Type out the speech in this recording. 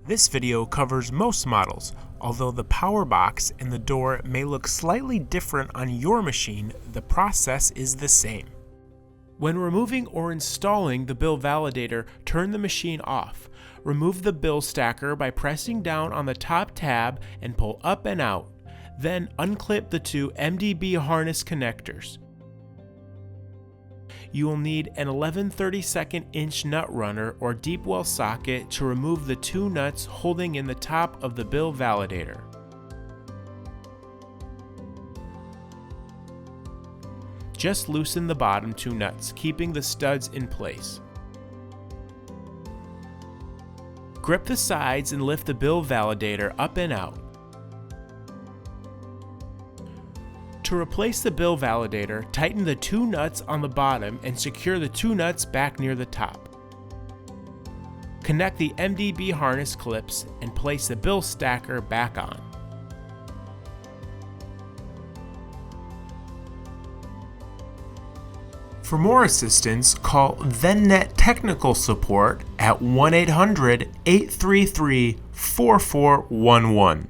This video covers most models, although the power box and the door may look slightly different on your machine, the process is the same. When removing or installing the bill validator, turn the machine off. Remove the bill stacker by pressing down on the top tab and pull up and out. Then unclip the two MDB harness connectors. You will need an 11/32" nut runner or deep well socket to remove the two nuts holding in the top of the bill validator. Just loosen the bottom two nuts, keeping the studs in place. Grip the sides and lift the bill validator up and out. To replace the bill validator, tighten the two nuts on the bottom and secure the two nuts back near the top. Connect the MDB harness clips and place the bill stacker back on. For more assistance, call Vendnet technical support at 1-800-833-4411.